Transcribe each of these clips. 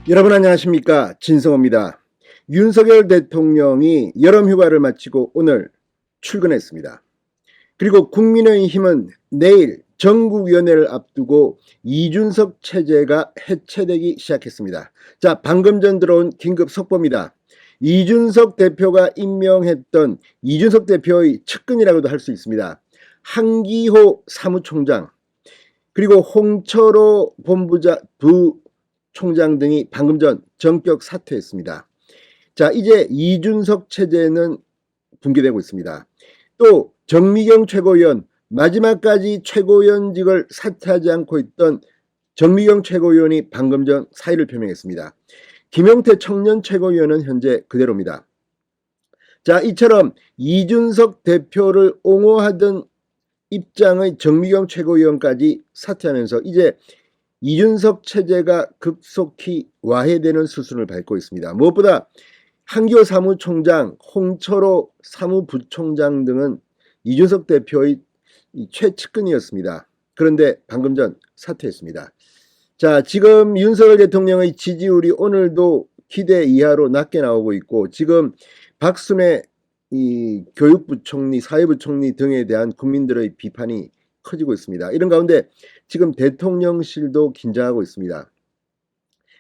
여러분 안녕하십니까, 진성호입니다. 윤석열 대통령이 여름휴가를 마치고 오늘 출근했습니다. 그리고 국민의힘은 내일 전국위원회를 앞두고 이준석 체제가 해체되기 시작했습니다. 자, 방금 전 들어온 긴급 속보입니다. 이준석 대표가 임명했던 이준석 대표의 측근이라고도 할 수 있습니다. 한기호 사무총장, 그리고 홍철호 부총장 등이 방금 전 전격 사퇴했습니다. 자, 이제 이준석 체제는 붕괴되고 있습니다. 또 정미경 최고위원, 마지막까지 최고위원직을 사퇴하지 않고 있던 정미경 최고위원이 방금 전 사의를 표명했습니다. 김용태 청년 최고위원은 현재 그대로입니다. 자, 이처럼 이준석 대표를 옹호하던 입장의 정미경 최고위원까지 사퇴하면서 이제 이준석 체제가 급속히 와해되는 수순을 밟고 있습니다. 무엇보다 한기호 사무총장, 홍철호 사무부총장 등은 이준석 대표의 최측근이었습니다. 그런데 방금 전 사퇴했습니다. 자, 지금 윤석열 대통령의 지지율이 오늘도 기대 이하로 낮게 나오고 있고, 지금 박순애 교육부총리, 사회부총리 등에 대한 국민들의 비판이 커지고 있습니다. 이런 가운데 지금 대통령실도 긴장하고 있습니다.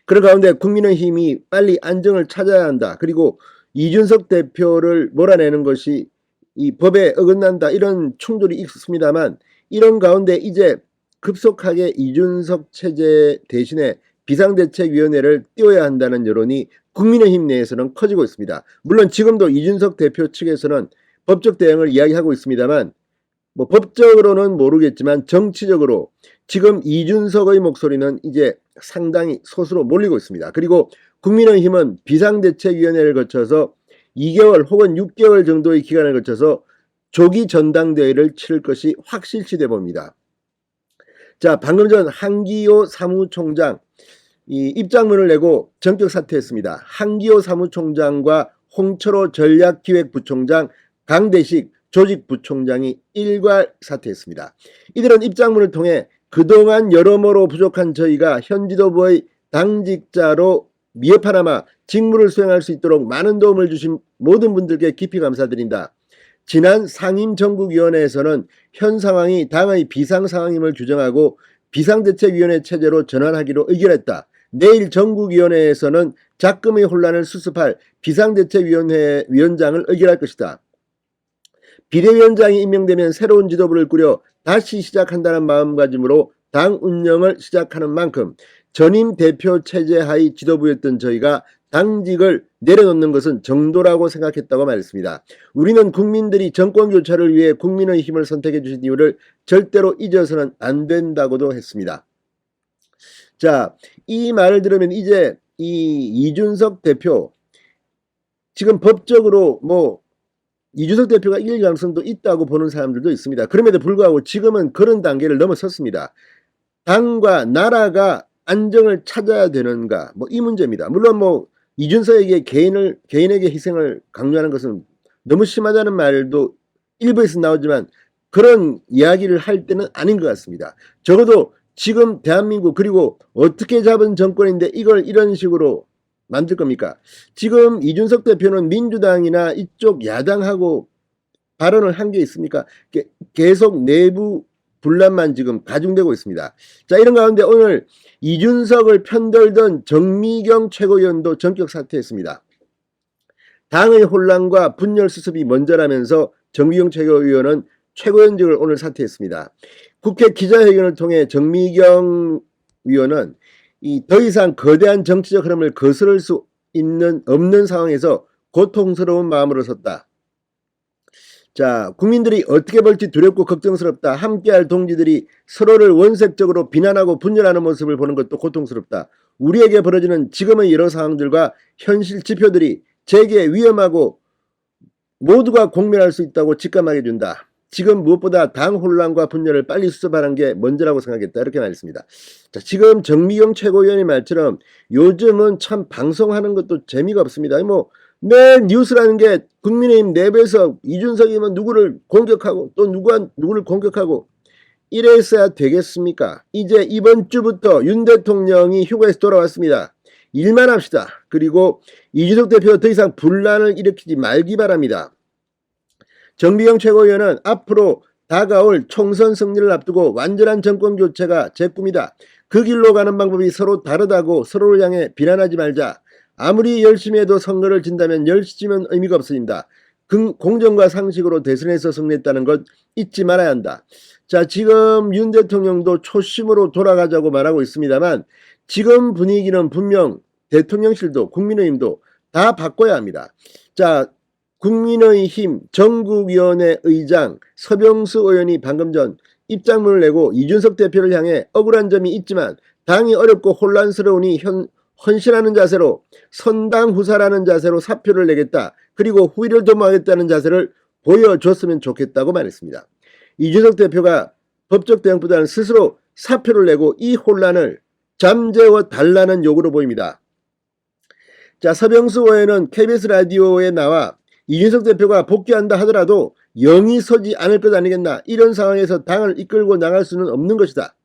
그런 가운데 국민의힘이 빨리 안정을 찾아야 한다. 그리고 이준석 대표를 몰아내는 것이 이 법에 어긋난다. 이런 충돌이 있습니다만, 이런 가운데 이제 급속하게 이준석 체제 대신에 비상대책위원회를 띄워야 한다는 여론이 국민의힘 내에서는 커지고 있습니다. 물론 지금도 이준석 대표 측에서는 법적 대응을 이야기하고 있습니다만, 법적으로는 모르겠지만 정치적으로 지금 이준석의 목소리는 이제 상당히 소수로 몰리고 있습니다. 그리고 국민의힘은 비상대책위원회를 거쳐서 2개월 혹은 6개월 정도의 기간을 거쳐서 조기 전당대회를 치를 것이 확실시돼 봅니다. 자, 방금 전 한기호 사무총장 입장문을 내고 전격 사퇴했습니다. 한기호 사무총장과 홍철호 전략기획부총장, 강대식 조직부총장이 일괄 사퇴했습니다. 이들은 입장문을 통해 그동안 여러모로 부족한 저희가 현 지도부의 당직자로 미흡하나마 직무를 수행할 수 있도록 많은 도움을 주신 모든 분들께 깊이 감사드린다. 지난 상임전국위원회에서는 현 상황이 당의 비상상황임을 규정하고 비상대책위원회 체제로 전환하기로 의결했다. 내일 전국위원회에서는 작금의 혼란을 수습할 비상대책위원회 위원장을 의결할 것이다. 비대위원장이 임명되면 새로운 지도부를 꾸려 다시 시작한다는 마음가짐으로 당 운영을 시작하는 만큼 전임 대표 체제 하의 지도부였던 저희가 당직을 내려놓는 것은 정도라고 생각했다고 말했습니다. 우리는 국민들이 정권 교체를 위해 국민의 힘을 선택해 주신 이유를 절대로 잊어서는 안 된다고도 했습니다. 자, 이 말을 들으면 이제 이준석 대표, 지금 법적으로 이준석 대표가 이길 가능성도 있다고 보는 사람들도 있습니다. 그럼에도 불구하고 지금은 그런 단계를 넘어섰습니다. 당과 나라가 안정을 찾아야 되는가, 이 문제입니다. 물론 이준석에게 개인에게 희생을 강요하는 것은 너무 심하다는 말도 일부에서 나오지만 그런 이야기를 할 때는 아닌 것 같습니다. 적어도 지금 대한민국, 그리고 어떻게 잡은 정권인데 이걸 이런 식으로 만들 겁니까? 지금 이준석 대표는 민주당이나 이쪽 야당하고 발언을 한 게 있습니까? 계속 내부 분란만 지금 가중되고 있습니다. 자, 이런 가운데 오늘 이준석을 편들던 정미경 최고위원도 전격 사퇴했습니다. 당의 혼란과 분열 수습이 먼저라면서 정미경 최고위원은 최고위원직을 오늘 사퇴했습니다. 국회 기자회견을 통해 정미경 위원은 더 이상 거대한 정치적 흐름을 거스를 수 없는 상황에서 고통스러운 마음으로 섰다. 자, 국민들이 어떻게 볼지 두렵고 걱정스럽다. 함께할 동지들이 서로를 원색적으로 비난하고 분열하는 모습을 보는 것도 고통스럽다. 우리에게 벌어지는 지금의 여러 상황들과 현실 지표들이 제게 위험하고 모두가 공멸할 수 있다고 직감하게 준다. 지금 무엇보다 당 혼란과 분열을 빨리 수습하는 게 먼저라고 생각했다. 이렇게 말했습니다. 자, 지금 정미경 최고위원의 말처럼 요즘은 참 방송하는 것도 재미가 없습니다. 매일 뉴스라는 게 국민의힘 내부에서 이준석이면 누구를 공격하고 또 누구를 공격하고 이랬어야 되겠습니까? 이제 이번 주부터 윤 대통령이 휴가에서 돌아왔습니다. 일만 합시다. 그리고 이준석 대표 더 이상 분란을 일으키지 말기 바랍니다. 정미경 최고위원은 앞으로 다가올 총선 승리를 앞두고 완전한 정권 교체가 제 꿈이다. 그 길로 가는 방법이 서로 다르다고 서로를 향해 비난하지 말자. 아무리 열심히 해도 선거를 진다면 열심은 의미가 없습니다. 공정과 상식으로 대선에서 승리했다는 것 잊지 말아야 한다. 자, 지금 윤 대통령도 초심으로 돌아가자고 말하고 있습니다만 지금 분위기는 분명 대통령실도 국민의힘도 다 바꿔야 합니다. 자, 국민의힘 전국위원회 의장 서병수 의원이 방금 전 입장문을 내고 이준석 대표를 향해 억울한 점이 있지만 당이 어렵고 혼란스러우니 헌신하는 자세로 선당 후사라는 자세로 사표를 내겠다. 그리고 후위를 도모하겠다는 자세를 보여줬으면 좋겠다고 말했습니다. 이준석 대표가 법적 대응보다는 스스로 사표를 내고 이 혼란을 잠재워 달라는 요구로 보입니다. 자, 서병수 의원은 KBS 라디오에 나와 이준석 대표가 복귀한다 하더라도 영이 서지 않을 것 아니겠나. 이런 상황에서 당을 이끌고 나갈 수는 없는 것이다.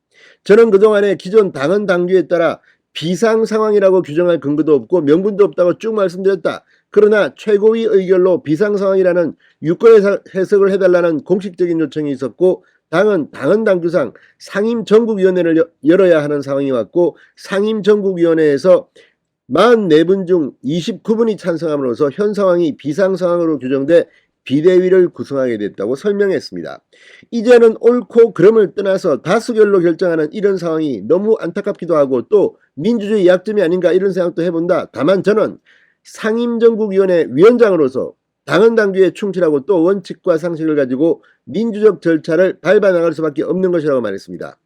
저는 그동안에 기존 당헌 당규에 따라 비상 상황이라고 규정할 근거도 없고 명분도 없다고 쭉 말씀드렸다. 그러나 최고위 의결로 비상 상황이라는 유권 해석을 해달라는 공식적인 요청이 있었고 당은 당헌 당규상 상임 전국위원회를 열어야 하는 상황이 왔고 상임 전국위원회에서 44분 중 29분이 찬성함으로써 현 상황이 비상 상황으로 규정돼 비대위를 구성하게 됐다고 설명했습니다. 이제는 옳고 그름을 떠나서 다수결로 결정하는 이런 상황이 너무 안타깝기도 하고 또 민주주의 약점이 아닌가 이런 생각도 해본다. 다만 저는 상임정국위원회 위원장으로서 당헌 당규에 충실하고 또 원칙과 상식을 가지고 민주적 절차를 밟아 나갈 수밖에 없는 것이라고 말했습니다.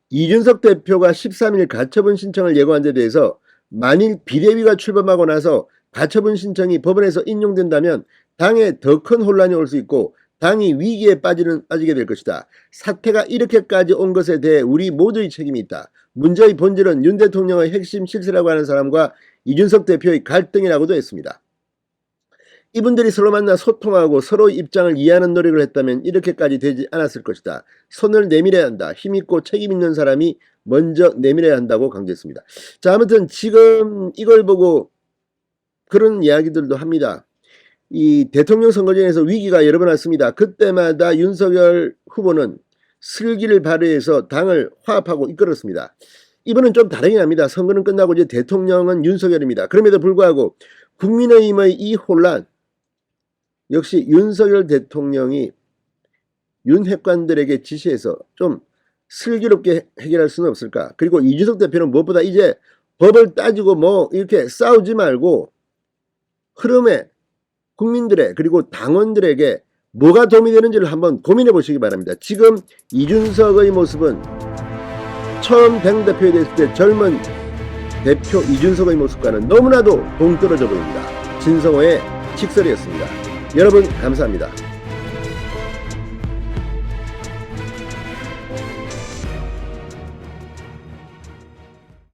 이준석 대표가 13일 가처분 신청을 예고한 데 대해서 만일 비대위가 출범하고 나서 가처분 신청이 법원에서 인용된다면 당에 더 큰 혼란이 올 수 있고 당이 위기에 빠지게 될 것이다. 사태가 이렇게까지 온 것에 대해 우리 모두의 책임이 있다. 문제의 본질은 윤 대통령의 핵심 실세라고 하는 사람과 이준석 대표의 갈등이라고도 했습니다. 이분들이 서로 만나 소통하고 서로의 입장을 이해하는 노력을 했다면 이렇게까지 되지 않았을 것이다. 손을 내밀어야 한다. 힘있고 책임있는 사람이 먼저 내밀어야 한다고 강조했습니다. 자, 아무튼 지금 이걸 보고 그런 이야기들도 합니다. 이 대통령 선거전에서 위기가 여러 번 왔습니다. 그때마다 윤석열 후보는 슬기를 발휘해서 당을 화합하고 이끌었습니다. 이번은 좀 다르긴 합니다. 선거는 끝나고 이제 대통령은 윤석열입니다. 그럼에도 불구하고 국민의힘의 이 혼란 역시 윤석열 대통령이 윤핵관들에게 지시해서 좀 슬기롭게 해결할 수는 없을까. 그리고 이준석 대표는 무엇보다 이제 법을 따지고 뭐 이렇게 싸우지 말고 흐름에 국민들의 그리고 당원들에게 뭐가 도움이 되는지를 한번 고민해 보시기 바랍니다. 지금 이준석의 모습은 처음 당대표에 됐을 때 젊은 대표 이준석의 모습과는 너무나도 동떨어져 보입니다. 진성호의 직설이었습니다. 여러분 감사합니다.